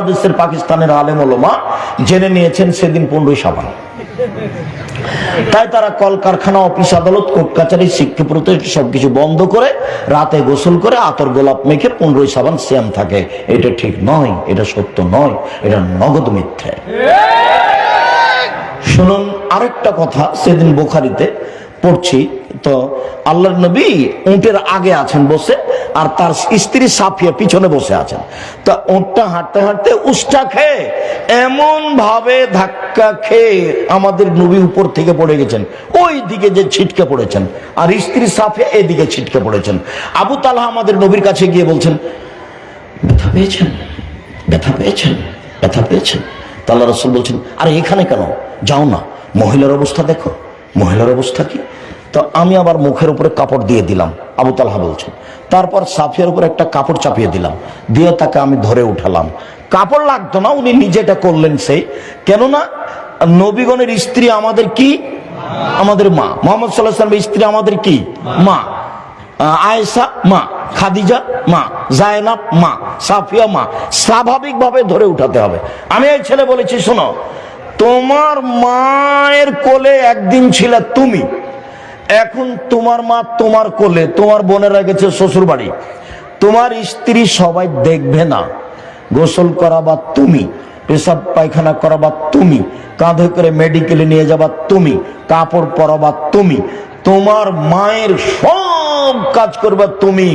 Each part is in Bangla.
বাংলাদেশের পাকিস্তানের আলেম ওলামা জেনে নিয়েছেন সেদিন 15ই শাবান। তাই তারা কলকারখানা, অফিস, আদালত, কোর্ট কাছারি, শিক্ষা প্রতিষ্ঠান সবকিছু বন্ধ করে রাতে গোসল করে আতর গোলাপ মেখে 15ই শাবান সিয়াম থাকে। এটা ঠিক নয়, এটা সত্য নয়, এটা নগদ মিথ্যে। শুনুন আরেকটা কথা, সেদিন বুখারীতে পড়ছি তো আল্লাহর নবী উটের আগে আছেন বসে, আর তার স্ত্রী সাফিয়া পিছনে বসে আছেন। তা উটটা হাঁটতে হাঁটতে উষ্টা খেয়ে এমন ভাবে ধাক্কা খেয়ে আমাদের নবী উপর থেকে পড়ে গেছেন, ওই দিকে যে ছিটকে পড়েছেন, আর স্ত্রী সাফিয়া এদিকে ছিটকে পড়েছেন। আবু তালহা আমাদের নবীর কাছে গিয়ে বলছেন, ব্যথা পেয়েছেন, ব্যথা পেয়েছেন, ব্যথা পেয়েছেন। তা আল্লাহ রাসূল বলছেন, আরে এখানে কেন, যাও না, মহিলার অবস্থা দেখো, মহিলার অবস্থা কি। তো আমি আবার মুখের উপরে কাপড় দিয়ে দিলাম, আবু তালহা বলছেন। তারপর সাফিয়ার উপর একটা কাপড় চাপিয়ে দিলাম, দিয়ে তাকে আমি ধরে উঠালাম। কাপড় লাগতো না, উনি নিজেটা করলেন সেই। কেননা নবীগণের স্ত্রী আমাদের কি, আমাদের মা। মুহাম্মদ সাল্লাল্লাহু আলাইহি ওয়াসাল্লামের স্ত্রী আমাদের কি, মা। আয়েশা মা, খাদিজা মা, জায়নাব মা, সাফিয়া মা। স্বাভাবিকভাবে ধরে উঠাতে হবে। আমি এই ছেলে বলেছি, শোনো, তোমার মায়ের কোলে একদিন ছিলে তুমি, এখন তোমার মা তোমার কোলে, তোমার বোনেরা গেছে শ্বশুর বাড়ি, তোমার স্ত্রী সবাই দেখবে না, গোসল করাবা তুমি, পেশাব পায়খানা করাবা তুমি, কাঁধে করে মেডিকেলে নিয়ে যাবা তুমি, কাপড় পরাবা তুমি, তোমার মায়ের সব কাজ করবা তুমি।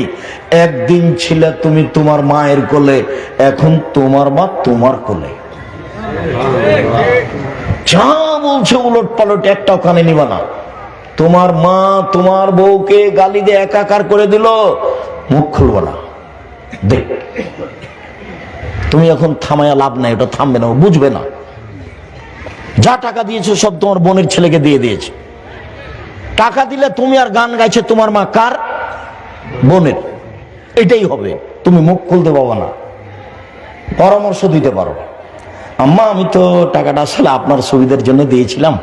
একদিন ছিলে তুমি তোমার মায়ের কোলে, এখন তোমার মা তোমার কোলে। যা বলছে উলট পালট একটাও কানে নিবা না। তোমার মা তোমার বউকে গালি দিয়ে একাকার করে দিল, মুখ খুলবো না। দেখ, তুমি এখন থামায়া লাভ নাই, ওটা থামবে না, ও বুঝবে না। যা টাকা দিয়েছো সব তোমার বোনের ছেলেকে দিয়ে দিয়েছে। টাকা দিলে তুমি আর গান গাইছে তোমার মা কার, বোনের। এটাই হবে, তুমি মুখ খুলতে পারবে না। পরামর্শ দিতে পারো, আম্মা আমি তো টাকাটা আসলে আপনার সুবিধার জন্য দিয়েছিলাম,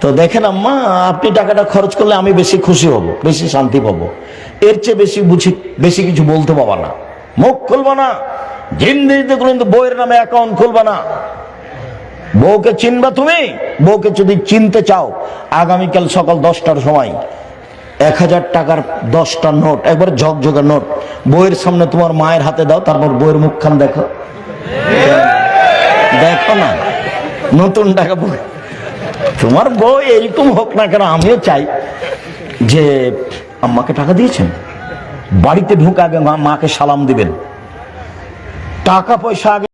তো দেখেন আম্মা, আপনি টাকাটা খরচ করলে আমি বেশি খুশি হব, বেশি শান্তি পাবো, এর চেয়ে বেশি কিছু বলতে পারবা না। মুখ খুলবা না, জিন্দিগিতে কিন্তু বউয়ের নামে অ্যাকাউন্ট খুলবা না। বউকে চিনবা তুমি, বউকে যদি চিনতে চাও, আগামীকাল সকাল 10টার সময় 1000 টাকার 10টা নোট, একবার ঝকঝকে নোট বউয়ের সামনে তোমার মায়ের হাতে দাও, তারপর বউয়ের মুখখান দেখো, দেখো না, নতুন টাকা বউ। তোমার বউ এরকম হোক না কেন, আমিও চাই যে আম্মাকে টাকা দিয়েছেন, বাড়িতে ঢুকে আগে মাকে সালাম দিবেন, টাকা পয়সা আগে